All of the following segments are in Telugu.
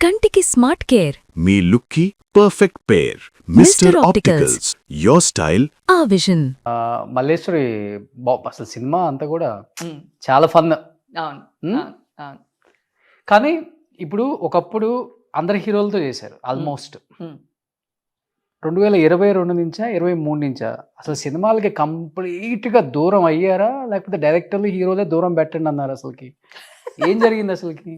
కంటికి స్మార్ట్ కేర్. మీ లుక్కి perfect pair. Mister opticals, your style ఆ విజన్. మల్లేశ్వరి అసలు సినిమా అంతా కూడా చాలా ఫన్. అవును అవును. కానీ ఇప్పుడు ఒకప్పుడు అందరు హీరోలతో చేశారు ఆల్మోస్ట్. 2022 నుంచా 23 నుంచా అసలు సినిమాలకి కంప్లీట్గా దూరం అయ్యారా, లేకపోతే డైరెక్టర్లు హీరోలే దూరం పెట్టండి అన్నారు? అసలుకి ఏం జరిగింది అసలుకి?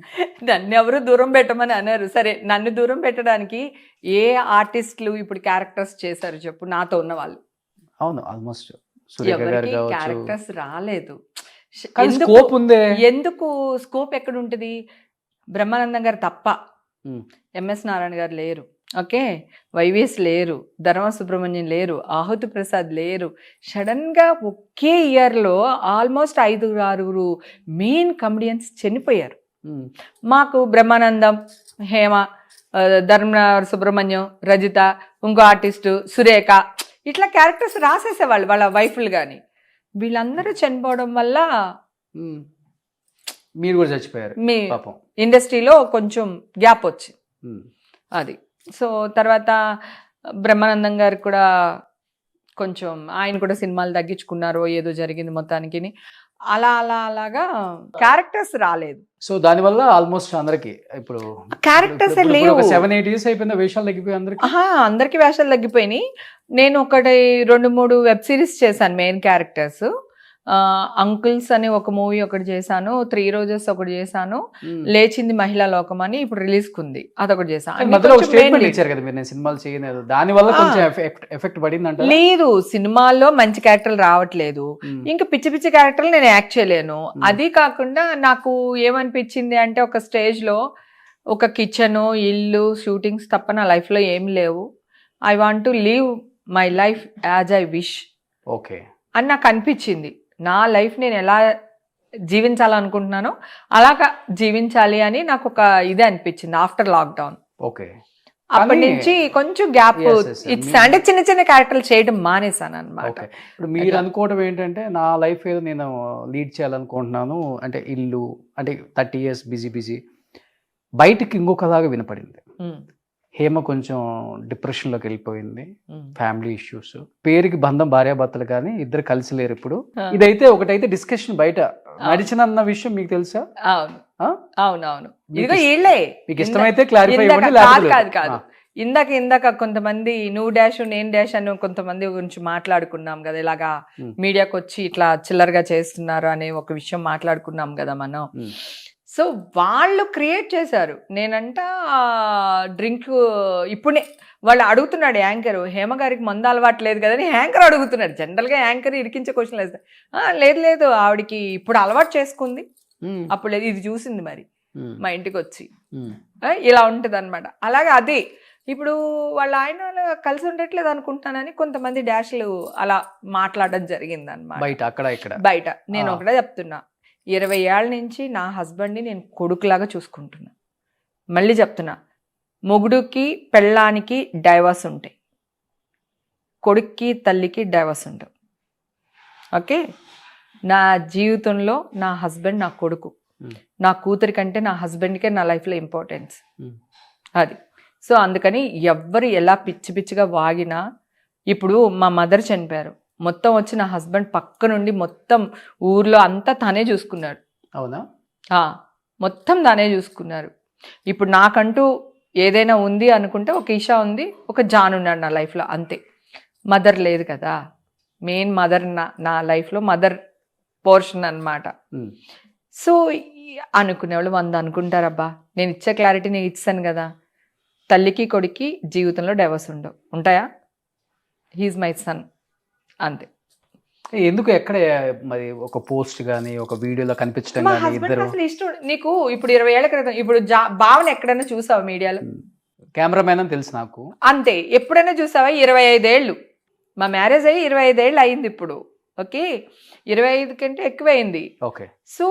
నన్ను ఎవరు దూరం పెట్టమని అన్నారు. సరే, నన్ను దూరం పెట్టడానికి ఏ ఆర్టిస్టులు ఇప్పుడు క్యారెక్టర్స్ చేశారు చెప్పు, నాతో ఉన్న వాళ్ళు? అవును, ఆల్మోస్ట్ సురేఖ గారు ఎవరికి కావచ్చు. క్యారెక్టర్స్ రాలేదు. స్కోప్ ఉందే. ఎందుకు స్కోప్ ఎక్కడ ఉంటుంది? బ్రహ్మానందం గారు తప్ప, ఎంఎస్ నారాయణ గారు లేరు, ఓకే, వైవిఎస్ లేరు, ధర్మ సుబ్రహ్మణ్యం లేరు, ఆహుతి ప్రసాద్ లేరు. సడన్గా ఒకే ఇయర్లో ఆల్మోస్ట్ 5-6 మెయిన్ కమెడియన్స్ చనిపోయారు. మాకు బ్రహ్మానందం, హేమ, ధర్మ సుబ్రహ్మణ్యం, రజిత, ఇంకో ఆర్టిస్టు సురేఖ, ఇట్లా క్యారెక్టర్స్ రాసేసేవాళ్ళు వాళ్ళ వైఫ్లు. కానీ వీళ్ళందరూ చనిపోవడం వల్ల మీరు కూడా చచ్చిపోయారు. మీ పాపం ఇండస్ట్రీలో కొంచెం గ్యాప్ వచ్చింది. అది సో తర్వాత బ్రహ్మానందం గారు కూడా కొంచెం, ఆయన కూడా సినిమాలు తగ్గించుకున్నారు, ఏదో జరిగింది మొత్తానికి. అలాగా క్యారెక్టర్స్ రాలేదు. సో దానివల్ల ఆల్మోస్ట్ అందరికి ఇప్పుడు క్యారెక్టర్స్ లేవు. 7-8 years అయిపోయింది, వేషాలు తగ్గిపోయి అందరికి వేషాలు తగ్గిపోయినాయి. నేను 2-3 వెబ్ సిరీస్ చేశాను మెయిన్ క్యారెక్టర్స్. అంకుల్స్ అని ఒక మూవీ ఒకటి చేశాను, 3 రోజెస్ ఒకటి చేశాను, లేచింది మహిళా లోకం అని ఇప్పుడు రిలీజ్ కుంది, అదొకటి చేశాను. లేదు, సినిమాల్లో మంచి క్యారెక్టర్లు రావట్లేదు, ఇంకా పిచ్చి పిచ్చి క్యారెక్టర్లు నేను యాక్ట్ చేయలేను. అది కాకుండా నాకు ఏమనిపించింది అంటే, ఒక స్టేజ్ లో ఒక కిచెన్, ఇల్లు, షూటింగ్స్ తప్ప నా లైఫ్ లో ఏం లేవు. I want to live my life as I wish అని నాకు అనిపించింది. నా లైఫ్ నేను ఎలా జీవించాలనుకుంటున్నానో అలాగా జీవించాలి అని నాకు ఒక ఇదే అనిపించింది ఆఫ్టర్ లాక్డౌన్. అప్పటి నుంచి కొంచెం గ్యాప్ అంటే చిన్న చిన్న క్యారెక్టర్లు చేయడం మానేశాను అనమాట. ఇప్పుడు మీరు అనుకోవడం ఏంటంటే, నా లైఫ్ ఏదో నేను లీడ్ చేయాలనుకుంటున్నాను అంటే, ఇల్లు అంటే 30 years బిజీ బయటికి ఇంకొకలాగా వినపడింది. హేమ కొంచెం డిప్రెషన్లోకి వెళ్ళిపోయింది, ఫ్యామిలీ ఇష్యూస్, పేరుకి బంధం భార్యాభర్తలు కానీ ఇద్దరు కలిసి లేరు ఇప్పుడు. ఇదైతే ఒకటైతే డిస్కషన్ బయట నడిచినన్న విషయం మీకు తెలుసా? అవునవును, ఇదిగో వీళ్ళే. మీకు ఇష్టమైతే క్లారిఫై కాదు. ఇందాక కొంతమంది నువ్వు డాష్ నేను డాష్ అని కొంతమంది గురించి మాట్లాడుకున్నాం కదా, ఇలాగా మీడియాకి వచ్చి ఇట్లా చిల్లరగా చేస్తున్నారు అనే ఒక విషయం మాట్లాడుకున్నాం కదా మనం. సో వాళ్ళు క్రియేట్ చేశారు. నేనంట డ్రింక్ ఇప్పుడే వాళ్ళు అడుగుతున్నాడు యాంకర్, హేమ గారికి మందు అలవాటు లేదు కదని యాంకర్ అడుగుతున్నాడు. జనరల్గా యాంకర్ ఇరికించే క్వశ్చన్ లేదు ఆవిడికి ఇప్పుడు అలవాటు చేసుకుంది, అప్పుడు లేదు, ఇది చూసింది మరి మా ఇంటికి వచ్చి ఇలా ఉంటుంది అనమాట. అలాగే అదే ఇప్పుడు వాళ్ళ ఆయన కలిసి ఉండట్లేదు అనుకుంటానని కొంతమంది డాష్లు అలా మాట్లాడడం జరిగింది అనమాట బయట. నేను ఒకటే చెప్తున్నా, 20 ఏళ్ళ నుంచి నా హస్బెండ్ని నేను కొడుకులాగా చూసుకుంటున్నా. మళ్ళీ చెప్తున్నా, మొగుడుకి పెళ్ళానికి డైవర్స్ ఉంటాయి, కొడుక్కి తల్లికి డైవర్స్ ఉండవు. ఓకే, నా జీవితంలో నా హస్బెండ్ నా కొడుకు, నా కూతురి కంటే నా హస్బెండ్కే నా లైఫ్లో ఇంపార్టెన్స్. అది సో అందుకని ఎవ్వరు ఎలా పిచ్చి పిచ్చిగా వాగినా, ఇప్పుడు మా మదర్ చనిపోయారు, మొత్తం వచ్చి నా హస్బెండ్ పక్క నుండి మొత్తం ఊర్లో అంతా తనే చూసుకున్నాడు. అవునా? మొత్తం తనే చూసుకున్నారు. ఇప్పుడు నాకంటూ ఏదైనా ఉంది అనుకుంటే ఒక ఈషా ఉంది, ఒక జాన్ ఉన్నాడు నా లైఫ్లో, అంతే. మదర్ లేదు కదా, మెయిన్ మదర్ నా లైఫ్లో మదర్ పోర్షన్ అన్నమాట. సో అనుకునేవాళ్ళు 100 అనుకుంటారబ్బా, నేను ఇచ్చే క్లారిటీ నేను ఇచ్చాను కదా. తల్లికి కొడుక్కి జీవితంలో డైవర్స్ ఉంటాయా? హీఈస్ మై సన్, అంతే. ఎందుకు ఎక్కడ మరి ఒక పోస్ట్ గానీ ఒక వీడియోలో కనిపించడం గానీ ఇద్దరు అసలు ఇష్టం నీకు? ఇప్పుడు 20 ఏళ్ల క్రితం ఇప్పుడు భావన ఎక్కడైనా చూసావా మీడియాలో? కెమెరామెన్ అని తెలుసు నాకు, అంతే. ఎప్పుడైనా చూసావా? 25 ఏళ్ళు, మా మ్యారేజ్ అయ్యి 25 ఏళ్ళు అయింది ఇప్పుడు. ఓకే, 25 కంటే ఎక్కువైంది. ఓకే, సో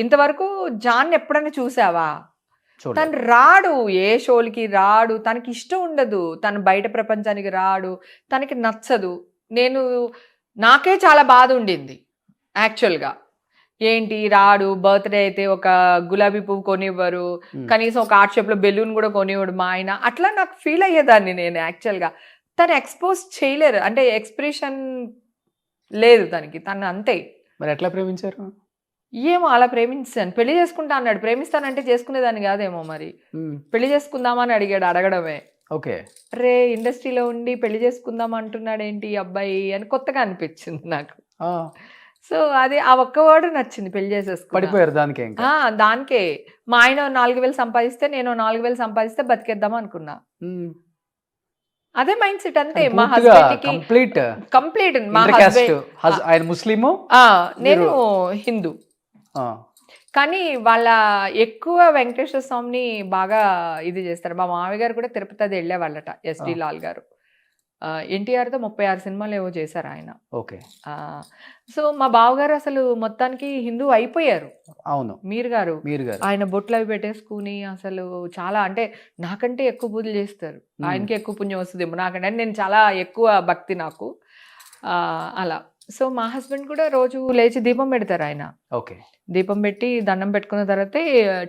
ఇంతవరకు జాన్ ఎప్పుడైనా చూసావా? తను రాడు, ఏ షోలకి రాడు, తనకి ఇష్టం ఉండదు, తను బయట ప్రపంచానికి రాడు, తనకి నచ్చదు. నాకే చాలా బాధ ఉండింది యాక్చువల్గా. ఏంటి రాడు, బర్త్డే అయితే ఒక గులాబీ పువ్వు కొనివ్వరు, కనీసం ఒక ఆర్ట్ షేప్ లో బెలూన్ కూడా కొనివ్వడు మా ఆయన. అట్లా నాకు ఫీల్ అయ్యేదాన్ని నేను యాక్చువల్ గా. తను ఎక్స్పోజ్ చేయలేరు, అంటే ఎక్స్ప్రెషన్ లేదు తనకి, తను అంతే. మరి ఎట్లా ప్రేమించారు? ఏమో అలా ప్రేమించాను, పెళ్లి చేసుకుంటా అన్నాడు. ప్రేమిస్తానంటే చేసుకునేదాన్ని కాదేమో మరి. పెళ్లి చేసుకుందామా అని అడిగాడు, అడగడమే. ఓకే. రే ఇండస్ట్రీలో ఉండి పెళ్లి చేసుకుందాం అంటున్నాడు ఏంటి ఈ అబ్బాయి అని కొత్తగా అనిపించింది నాకు. సో అది ఆ ఒక్క వర్డ్ నచ్చింది, పెళ్లి చేసేసుకున్నా. పడిపోయారు దానికే ఇంకా? దానికే. మా ఆయన 4,000 సంపాదిస్తే, నేను 4,000 సంపాదిస్తే బతికేద్దాం అనుకున్నా. అదే మైండ్ సెట్ అంతే. మా హస్బెండ్ కి కంప్లీట్ మా హస్బెండ్ ఆయన ముస్లిము, నేను హిందూ. కానీ వాళ్ళ ఎక్కువ వెంకటేశ్వర స్వామిని బాగా ఇది చేస్తారు. మా మామయ్య గారు కూడా తిరుపతి అది వెళ్ళేవాళ్ళట, ఎస్డి లాల్ గారు. ఎన్టీఆర్తో 36 సినిమాలు ఏవో చేశారు ఆయన. ఓకే. సో మా బావగారు అసలు మొత్తానికి హిందూ అయిపోయారు. అవును, మీరు గారు ఆయన బొట్లు అవి పెట్టేసుకుని అసలు చాలా, అంటే నాకంటే ఎక్కువ పూజలు చేస్తారు. ఆయనకి ఎక్కువ పుణ్యం వస్తుందేమో నాకంటే, నేను చాలా ఎక్కువ భక్తి నాకు అలా. సో మా హస్బెండ్ కూడా రోజు లేచి దీపం పెడతారు ఆయన. ఓకే. దీపం పెట్టి దండం పెట్టుకున్న తర్వాత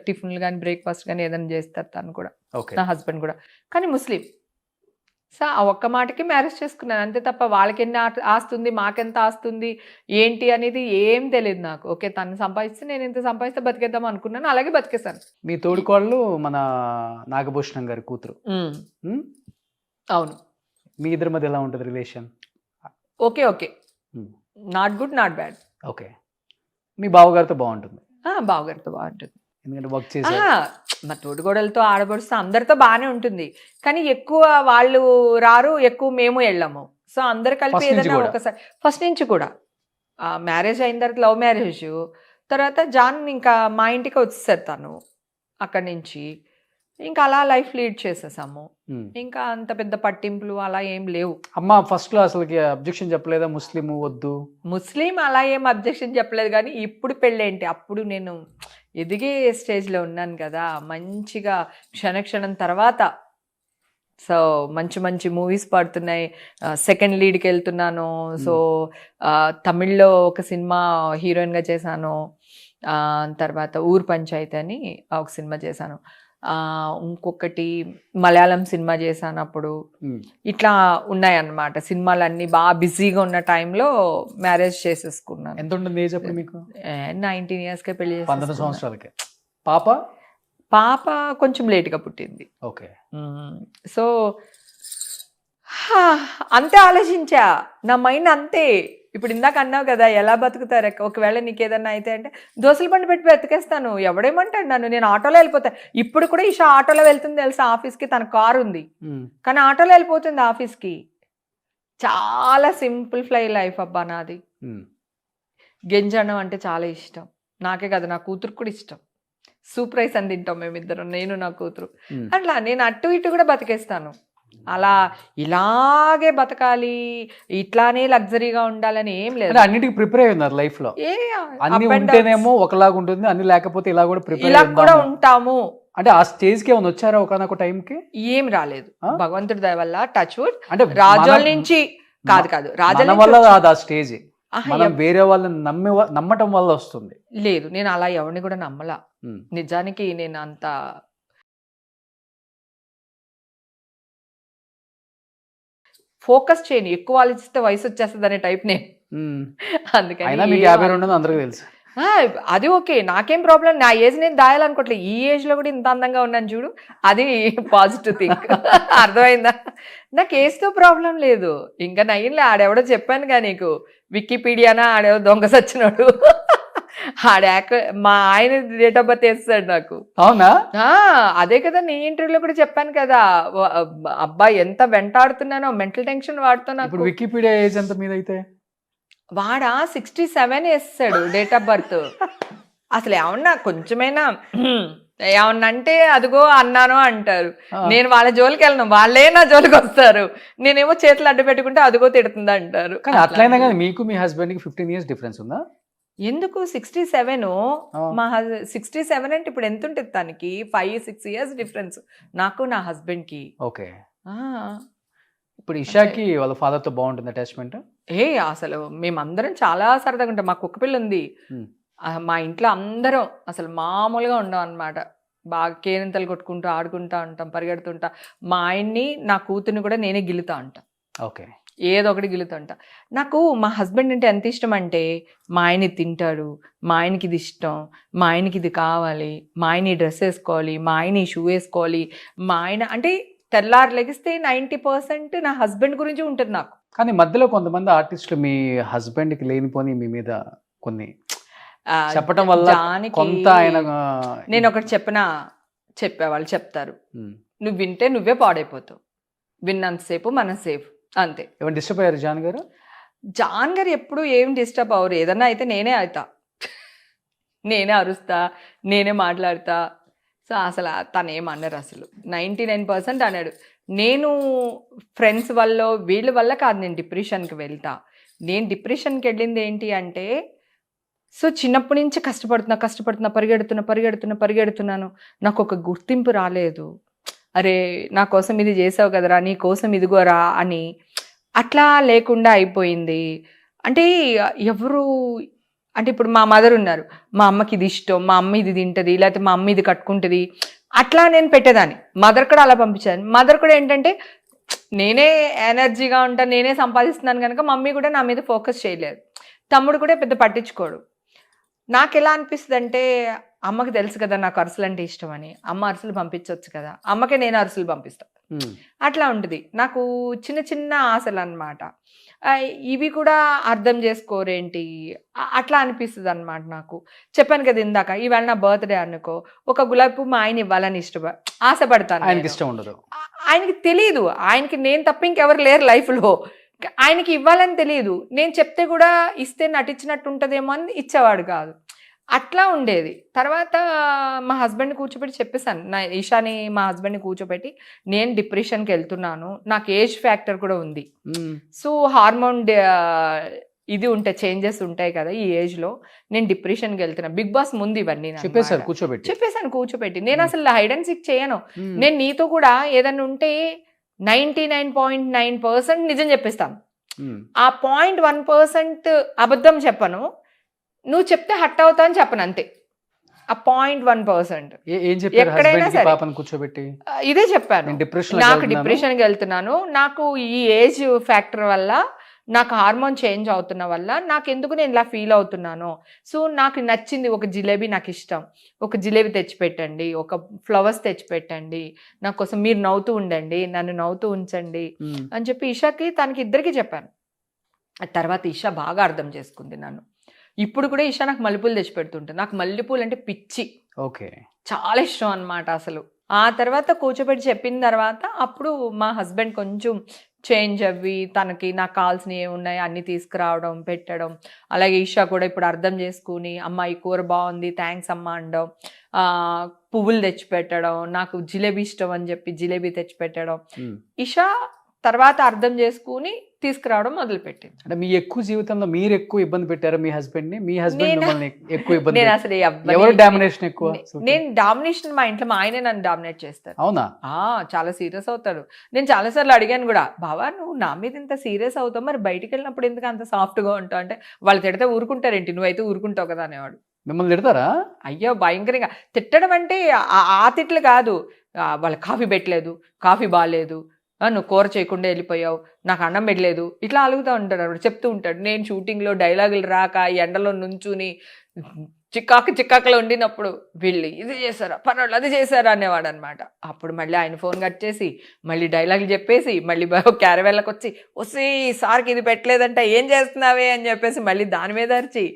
టిఫిన్లు కానీ బ్రేక్ఫాస్ట్ కానీ ఏదైనా చేస్తారు తను కూడా, నా హస్బెండ్ కూడా. కానీ ముస్లిం. సో ఆ ఒక్క మాటకి మ్యారేజ్ చేసుకున్నాను అంతే తప్ప వాళ్ళకి ఎన్ని ఆస్తుంది మాకెంత ఆస్తుంది ఏంటి అనేది ఏం తెలియదు నాకు. ఓకే తను సంపాదిస్తే నేను ఎంత సంపాదిస్తే బతికేద్దాం అనుకున్నాను, అలాగే బతికేశాను. మీ తోడుకోళ్ళు మన నాగభూషణం గారి కూతురు. అవును. మీ ఇద్దరి మధ్య ఎలా ఉంటుంది relation? Okay okay, not good not bad. Okay. మీ బావగారితో బాగుంటుంది? బావగారితో బాగుంటుంది, ఎందుకంటే వర్క్ చేసి మా తోడుగోడలతో ఆడబడుస్తూ అందరితో బాగానే ఉంటుంది. కానీ ఎక్కువ వాళ్ళు రారు, ఎక్కువ మేము వెళ్ళాము. సో అందరు కలిపి ఏదైనా ఒకసారి ఫస్ట్ నుంచి కూడా. మ్యారేజ్ అయిన తర్వాత లవ్ మ్యారేజ్ తర్వాత జాన్ ఇంకా మా ఇంటికి వచ్చేసారు తను అక్కడి నుంచి. ఇంకా అలా లైఫ్ లీడ్ చేసేసాము. ఇంకా అంత పెద్ద పట్టింపులు అలా ఏం లేవు. అమ్మ ఫస్ట్ లో అసలుకి అబ్జెక్షన్ చెప్పలేదా? ముస్లిం వద్దు, ముస్లిం అలా ఏం అబ్జెక్షన్ చెప్పలేదు. కానీ ఇప్పుడు పెళ్ళేంటి, అప్పుడు నేను ఎదిగే స్టేజ్లో ఉన్నాను కదా, మంచిగా క్షణక్షణం తర్వాత. సో మంచి మంచి మూవీస్ పడుతున్నాయి, సెకండ్ లీడ్కి వెళ్తున్నాను. సో తమిళ్లో ఒక సినిమా హీరోయిన్గా చేశాను. తర్వాత ఊరు పంచాయతీ అని ఒక సినిమా చేశాను. ఇంకొకటి మలయాళం సినిమా చేశాను అప్పుడు. ఇట్లా ఉన్నాయన్నమాట సినిమాలన్నీ. బాగా బిజీగా ఉన్న టైంలో మ్యారేజ్ చేసేసుకున్నాను. ఎంత ఉంటుంది ఏజ్ అప్పుడు మీకు? 19 yearsకే పెళ్లి చేసి. 19 సంవత్సరాలకే. పాప? పాప కొంచెం లేట్గా పుట్టింది. ఓకే. సో అంతే ఆలోచించా, నా మైండ్ అంతే. ఇప్పుడు ఇందాక అన్నావు కదా ఎలా బతుకుతారు, ఒకవేళ నీకు ఏదన్నా అయితే అంటే దోశల బండి పెట్టి బతికేస్తాను, ఎవడేమంటాడు నన్ను, నేను ఆటోలో వెళ్ళిపోతా. ఇప్పుడు కూడా ఈషా ఆటోలో వెళ్తుంది తెలుసా ఆఫీస్కి, తన కారు ఉంది కానీ ఆటోలో వెళ్ళిపోతుంది ఆఫీస్కి. చాలా సింపుల్ ఫ్లై లైఫ్ అబ్బా నాది. గెంజనం అంటే చాలా ఇష్టం నాకే కదా, నా కూతురు కూడా ఇష్టం. సూప్ రైస్ అని తింటాం మేమిద్దరం, నేను నా కూతురు. అట్లా నేను అటు ఇటు కూడా బతికేస్తాను. అలా ఇలాగే బతకాలి, ఇట్లానే లగ్జరీగా ఉండాలని ఏం లేదు. అన్నిటికీ ప్రిపేర్ అయి ఉన్నారు లైఫ్ లో. అన్ని ఉంటేనేమో ఒకలాగా ఉంటుంది, అన్ని లేకపోతే ఇలా కూడా ప్రిపేర్ కూడా ఉంటాము. అంటే ఆ స్టేజ్ కి ఏమైనా వచ్చారా ఒకనొక టైం కి? ఏం రాలేదు, భగవంతుడి దయ వల్ల. Touch wood. అంటే రాజోల నుంచి కాదు రాజోల వల్ల రాదు ఆ స్టేజ్, మనం వేరే వాళ్ళని నమ్మటం వల్ల వస్తుంది. లేదు, నేను అలా ఎవరిని కూడా నమ్మలా. నిజానికి నేను అంత ఫోకస్ చేయను, ఎక్కువ ఆలోచిస్తే వయసు వచ్చేస్తుంది అనే టైప్ నేను. అందుకని మీకు 52 అందరికీ తెలుసు. అది ఓకే, నాకేం ప్రాబ్లం. నా ఏజ్ నేను దాయాలనుకోవట్లేదు. ఈ ఏజ్ లో కూడా ఇంత అందంగా ఉన్నాను చూడు, అది పాజిటివ్ థింక్. అర్థమైందా? నాకు ఏజ్తో ప్రాబ్లం లేదు. ఇంకా నయ్యంలే, ఆడెవడో చెప్పాను కదా నీకు, వికీపీడియానా ఆడెవడో దొంగ సచ్చినోడు, మా ఆయన డేట్ ఆఫ్ బర్త్ వేస్తాడు నాకు. అవునా? అదే కదా నీ ఇంటర్వ్యూలో కూడా చెప్పాను కదా, అబ్బాయి ఎంత వెంటాడుతున్నానో, మెంటల్ టెన్షన్ వాడుతున్నా. ఇప్పుడు వికీపీడియా ఏజ్ ఎంత మీదైతే? వాడా 67 వేస్తాడు డేట్ ఆఫ్ బర్త్. అసలు ఏమన్నా కొంచెమైనా ఏమన్నా అంటే అదిగో అన్నాను అంటారు. నేను వాళ్ళ జోలికి వెళ్ళను, వాళ్ళే నా జోలికి వస్తారు. నేనేమో చేతులు అడ్డు పెట్టుకుంటే అదిగో తిడుతుంది అంటారు. అట్లయినా కానీ మీకు మీ హస్బెండ్ కి 15 years డిఫరెన్స్ ఉందా? ఎందుకు 67? మా 67 అంటే ఇప్పుడు ఎంత ఉంటుంది తనకి? 5-6 years డిఫరెన్స్ నాకు నా హస్బెండ్ కి. ఓకే. ఇప్పుడు ఇషాకి వాళ్ళ ఫాదర్ తో బాగుంటుంది అటాచ్మెంట్? అసలు మేమందరం చాలా సరదాగా ఉంటాం. మా కుక్క పిల్ల ఉంది, మా ఇంట్లో అందరం అసలు మామూలుగా ఉండం అనమాట. బాగా కేరింతలు కొట్టుకుంటూ ఆడుకుంటా ఉంటాం, పరిగెడుతుంటా. మా ఆయన్ని, నా కూతుర్ని కూడా నేనే గిల్లుతా ఉంటా. ఓకే. ఏదో ఒకటి గిల్లుతుంటా. నాకు మా హస్బెండ్ అంటే ఎంత ఇష్టం అంటే, మా ఆయన ఇది తింటాడు, మా ఆయనకి ఇది ఇష్టం, మా ఆయనకి ఇది కావాలి, మా ఆయన ఈ డ్రెస్ వేసుకోవాలి, మా ఆయన ఈ షూ వేసుకోవాలి, మా ఆయన అంటే తెల్లారు లెగిస్తే 90% నా హస్బెండ్ గురించి ఉంటుంది నాకు. కానీ మధ్యలో కొంతమంది ఆర్టిస్టులు మీ హస్బెండ్కి లేనిపోని మీ మీద కొన్ని చెప్పడం వల్ల జానికి కొంత ఆయన నేను ఒకటి చెప్పేవాళ్ళు చెప్తారు, నువ్వు వింటే నువ్వే పాడైపోతావు, విన్నంతసేపు మనం సేఫ్ అంతే. ఏమైనా డిస్టర్బ్ అయ్యారు జాన్ గారు? జాన్ గారు ఎప్పుడు ఏం డిస్టర్బ్ అవ్వరు. ఏదన్నా అయితే నేనే అవుతా, నేనే అరుస్తా, నేనే మాట్లాడతా. సో అసలు తను ఏమన్నారు, అసలు 99% అన్నాడు. నేను ఫ్రెండ్స్ వల్ల వీళ్ళ వల్ల కాదు నేను డిప్రెషన్కి వెళ్తా. నేను డిప్రెషన్కి వెళ్ళింది ఏంటి అంటే, సో చిన్నప్పటి నుంచి పరిగెడుతున్నాను, నాకు ఒక గుర్తింపు రాలేదు. అరే నా కోసం ఇది చేసావు కదరా, నీ కోసం ఇదిగోరా అని అట్లా లేకుండా అయిపోయింది. అంటే ఎవరు అంటే ఇప్పుడు మా మదర్ ఉన్నారు, మా అమ్మకి ఇది ఇష్టం, మా అమ్మ ఇది తింటుంది, లేకపోతే మా అమ్మ ఇది కట్టుకుంటుంది, అట్లా నేను పెట్టేదాన్ని. మదర్ కూడా అలా పంపించాను. మదర్ కూడా ఏంటంటే నేనే ఎనర్జీగా ఉంటాను, నేనే సంపాదిస్తున్నాను కనుక మమ్మీ కూడా నా మీద ఫోకస్ చేయలేదు. తమ్ముడు కూడా పెద్ద పట్టించుకోడు. నాకు ఎలా అనిపిస్తుంది అంటే, అమ్మకి తెలుసు కదా నాకు అరిసెలు అంటే ఇష్టం అని, అమ్మ అరిసెలు పంపించవచ్చు కదా, అమ్మకే నేను అరిసెలు పంపిస్తాను. అట్లా ఉంటుంది. నాకు చిన్న చిన్న ఆశలు అన్నమాట. ఇవి కూడా అర్థం చేసుకోరేంటి అట్లా అనిపిస్తుంది అనమాట. నాకు చెప్పాను కదా ఇందాక, ఇవాళ నా బర్త్డే అనుకో, ఒక గులాబీ పువ్వు మా ఆయన ఇవ్వాలని ఆశపడతాను. ఆయనకి ఇష్టం ఉండదు, ఆయనకి తెలియదు, ఆయనకి నేను తప్ప ఇంకెవరు లేరు లైఫ్లో, ఆయనకి ఇవ్వాలని తెలియదు. నేను చెప్తే కూడా ఇస్తే నటించినట్టు ఉంటుందేమో అని ఇచ్చేవాడు కాదు. అట్లా ఉండేది. తర్వాత మా హస్బెండ్ని కూర్చోబెట్టి చెప్పేశాను, ఈషాని మా హస్బెండ్ని కూర్చోబెట్టి, నేను డిప్రెషన్కి వెళ్తున్నాను, నాకు ఏజ్ ఫ్యాక్టర్ కూడా ఉంది, సో హార్మోన్ ఇది ఉంటాయి, చేంజెస్ ఉంటాయి కదా ఈ ఏజ్లో, నేను డిప్రెషన్కి వెళ్తున్నా. బిగ్ బాస్ ముందు ఇవన్నీ చెప్పేశాను కూర్చోబెట్టి. నేను అసలు హైడ్ అండ్ సీక్ చేయను. నేను నీతో కూడా ఏదైనా ఉంటే 99.9% నిజం చెప్పేస్తాను. ఆ 0.1% అబద్ధం చెప్పను. నువ్వు చెప్తే హట్ అవుతా అని చెప్పను అంతే. ఆ 0.1% ఎక్కడైనా సరే కూర్చోబెట్టి ఇదే చెప్పాను, నాకు డిప్రెషన్కి వెళ్తున్నాను, నాకు ఈ ఏజ్ ఫ్యాక్టర్ వల్ల, నాకు హార్మోన్ చేంజ్ అవుతున్న వల్ల నాకు ఎందుకు నేను ఇలా ఫీల్ అవుతున్నాను. సో నాకు నచ్చింది ఒక జిలేబీ, నాకు ఇష్టం, ఒక జిలేబీ తెచ్చిపెట్టండి, ఒక ఫ్లవర్స్ తెచ్చిపెట్టండి, నా కోసం మీరు నవ్వుతూ ఉండండి, నన్ను నవ్వుతూ ఉంచండి అని చెప్పి ఇషాకి, తనకి ఇద్దరికి చెప్పాను. తర్వాత ఇషా బాగా అర్థం చేసుకుంది నన్ను. ఇప్పుడు కూడా ఇషా నాకు మల్లెపూలు తెచ్చిపెడుతుంటుంది. నాకు మల్లెపూలు అంటే పిచ్చి, ఓకే, చాలా ఇష్టం అనమాట అసలు. ఆ తర్వాత కూర్చోబెట్టి చెప్పిన తర్వాత అప్పుడు మా హస్బెండ్ కొంచెం చేంజ్ అవ్వి, తనకి నాకు కావాల్సినవి ఏమున్నాయి అన్నీ తీసుకురావడం, పెట్టడం. అలాగే ఈషా కూడా ఇప్పుడు అర్థం చేసుకుని, అమ్మ ఈ కూర బాగుంది, థ్యాంక్స్ అమ్మ అనడం, పువ్వులు తెచ్చిపెట్టడం, నాకు జిలేబీ ఇష్టం అని చెప్పి జిలేబీ తెచ్చిపెట్టడం. ఈషా తర్వాత అర్థం చేసుకుని తీసుకురావడం మొదలుపెట్టింది. అంటే మీ ఎక్కువ జీవితంలో మీరు ఎక్కువ ఇబ్బంది పెట్టారు మీ హస్బెండ్ ని? మీ హస్బెండ్ మిమ్మల్ని ఎక్కువ ఇబ్బంది? నేను అసలు ఎవరు డామినేషన్ ఎక్కువ? నేను డామినేషన్, మా ఇంట్లో మా ఆయనే నన్ను డామినేట్ చేస్తారు. అవునా? చాలా సీరియస్ అవుతాడు. నేను చాలాసార్లు అడిగాను కూడా, బావా నువ్వు నా మీద ఇంత సీరియస్ అవుతావు, మరి బయటికి వెళ్ళినప్పుడు ఎందుకు అంత సాఫ్ట్గా ఉంటావు అంటే, వాళ్ళు తిడితే ఊరుకుంటారేంటి, నువ్వైతే ఊరుకుంటావు కదా అనేవాడు. మిమ్మల్ని తిడతారా? అయ్యో భయంకరంగా. తిట్టడం అంటే ఆ తిట్లు కాదు, వాళ్ళ కాఫీ పెట్టలేదు, కాఫీ బాగాలేదు, నువ్వు కూర చేయకుండా వెళ్ళిపోయావు, నాకు అన్నం పెట్టలేదు, ఇట్లా అలుగుతూ ఉంటాడు. అప్పుడు చెప్తూ ఉంటాడు. నేను షూటింగ్లో డైలాగులు రాక ఎండలో నుంచుని చిక్కాకులో ఉండినప్పుడు వీళ్ళు ఇది చేశారా, పర్వాలేదు అది చేశారా అనేవాడు అనమాట. అప్పుడు మళ్ళీ ఆయన ఫోన్ కట్ చేసి మళ్ళీ డైలాగులు చెప్పేసి మళ్ళీ క్యారవెల్కి వచ్చి సార్కి ఇది పెట్టలేదంట, ఏం చేస్తున్నావే అని చెప్పేసి మళ్ళీ దాని మీద అరిచి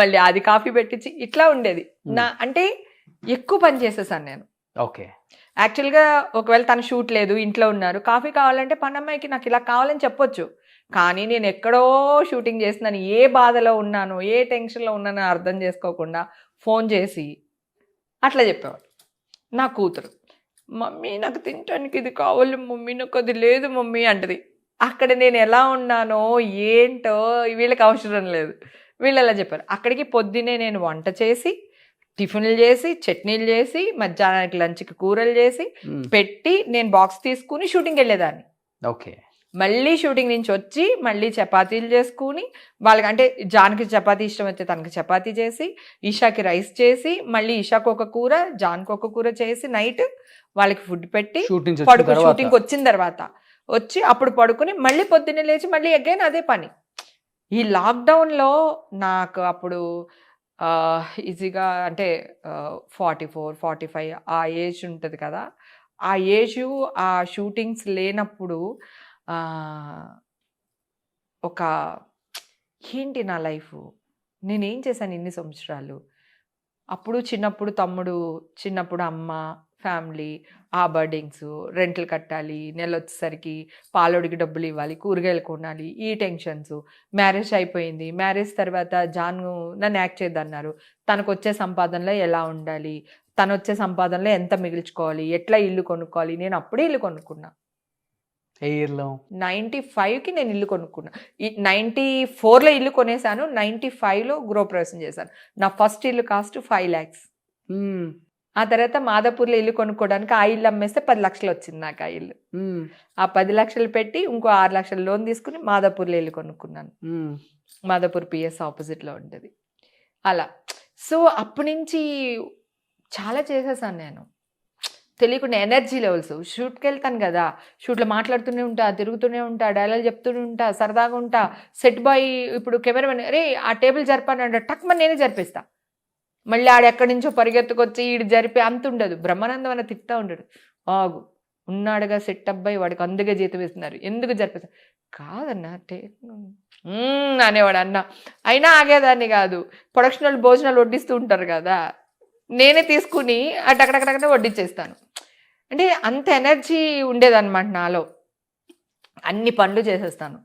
మళ్ళీ అది కాఫీ పెట్టించి ఇట్లా ఉండేది. అంటే ఎక్కువ పని చేసేసాను నేను. ఓకే. యాక్చువల్గా ఒకవేళ తను షూట్ లేదు, ఇంట్లో ఉన్నారు, కాఫీ కావాలంటే పనమ్మాయికి నాకు ఇలా కావాలని చెప్పొచ్చు. కానీ నేను ఎక్కడో షూటింగ్ చేస్తున్నాను, ఏ బాధలో ఉన్నాను, ఏ టెన్షన్లో ఉన్నానో అర్థం చేసుకోకుండా ఫోన్ చేసి అట్లా చెప్పేవాడు. నా కూతురు, మమ్మీ నాకు తినడానికి ఇది కావాలి మమ్మీ, నాకు అది లేదు మమ్మీ అంటది. అక్కడ నేను ఎలా ఉన్నానో ఏంటో వీళ్ళకి అవసరం లేదు, వీళ్ళు ఎలా చెప్పారు. అక్కడికి పొద్దునే నేను వంట చేసి, టిఫిన్లు చేసి, చట్నీలు చేసి, మధ్యాహ్నానికి లంచ్కి కూరలు చేసి పెట్టి, నేను బాక్స్ తీసుకుని షూటింగ్కి వెళ్ళేదాన్ని. ఓకే. మళ్ళీ షూటింగ్ నుంచి వచ్చి మళ్ళీ చపాతీలు చేసుకుని వాళ్ళకి, అంటే జాన్కి చపాతీ ఇష్టం అయితే తనకి చపాతీ చేసి, ఈషాకి రైస్ చేసి, మళ్ళీ ఈషాకు ఒక కూర, జాన్కి ఒక కూర చేసి షూట్ వాళ్ళకి ఫుడ్ పెట్టి షూటింగ్కి వచ్చిన తర్వాత వచ్చి అప్పుడు పడుకుని మళ్ళీ పొద్దున్నే లేచి మళ్ళీ అగైన్ అదే పని. ఈ లాక్డౌన్లో నాకు అప్పుడు ఈజీగా అంటే 44, 45 ఆ ఏజ్ ఉంటుంది కదా, ఆ ఏజ్ ఆ షూటింగ్స్ లేనప్పుడు ఒక ఏంటి నా లైఫ్, నేనేం చేశాను ఇన్ని సంవత్సరాలు. అప్పుడు చిన్నప్పుడు తమ్ముడు, చిన్నప్పుడు అమ్మ, ఫ్యామిలీ, ఆ బర్డింగ్స్, రెంట్లు కట్టాలి, నెల వచ్చేసరికి పాలోడికి డబ్బులు ఇవ్వాలి, కూరగాయలు కొనాలి, ఈ టెన్షన్స్. మ్యారేజ్ అయిపోయింది. మ్యారేజ్ తర్వాత జాను నన్ను యాక్ట్ చేద్దన్నారు. తనకు వచ్చే సంపాదనలో ఎలా ఉండాలి, తను వచ్చే సంపాదనలో ఎంత మిగిల్చుకోవాలి, ఎట్లా ఇల్లు కొనుక్కోవాలి. నేను అప్పుడే ఇల్లు కొనుక్కున్నా. 95కి నేను ఇల్లు కొనుక్కున్నా. 94లో ఇల్లు కొనేసాను, 95లో గృహప్రవేశం చేశాను. నా ఫస్ట్ ఇల్లు కాస్ట్ 5 lakhs. ఆ తర్వాత మాదాపూర్లో ఇల్లు కొనుక్కోవడానికి ఆ ఇల్లు అమ్మేస్తే 10 లక్షలు వచ్చింది నాకు ఆ ఇల్లు. ఆ 10 లక్షలు పెట్టి ఇంకో 6 లక్షలు లోన్ తీసుకుని మాదాపూర్లో ఇల్లు కొనుక్కున్నాను. మాదాపూర్ పిఎస్ ఆపోజిట్లో ఉంటుంది. అలా సో అప్పటి నుంచి చాలా చేసేసాను నేను, తెలియకుండా. ఎనర్జీ లెవెల్స్, షూట్కి వెళ్తాను కదా, షూట్లో మాట్లాడుతూనే ఉంటా, తిరుగుతూనే ఉంటా, డైలాగ్ చెప్తూనే ఉంటా, సరదాగా ఉంటా. సెట్ బాయ్ ఇప్పుడు కెమెరామెన్ అరే ఆ టేబుల్ జరిపానంటే టక్మని నేనే జరిపిస్తా. మళ్ళీ ఆడెక్కడి నుంచో పరిగెత్తుకొచ్చి ఈడు జరిపి అంత ఉండదు. బ్రహ్మానందం అన్న తిప్పుతూ ఉంటాడు, ఆగు ఉన్నాడుగా సెట్ అబ్బాయి, వాడికి అందుకే జీతం ఇస్తున్నారు, ఎందుకు జరిపిస్తారు. కాదన్నా అనేవాడు అన్న. అయినా ఆగేదాన్ని కాదు. ప్రొడక్షన్ వాళ్ళు భోజనాలు వడ్డిస్తూ ఉంటారు కదా, నేనే తీసుకుని అటక్కడక్కడక్కడే వడ్డించేస్తాను. అంటే అంత ఎనర్జీ ఉండేదన్నమాట నాలో, అన్ని పనులు చేసేస్తాను.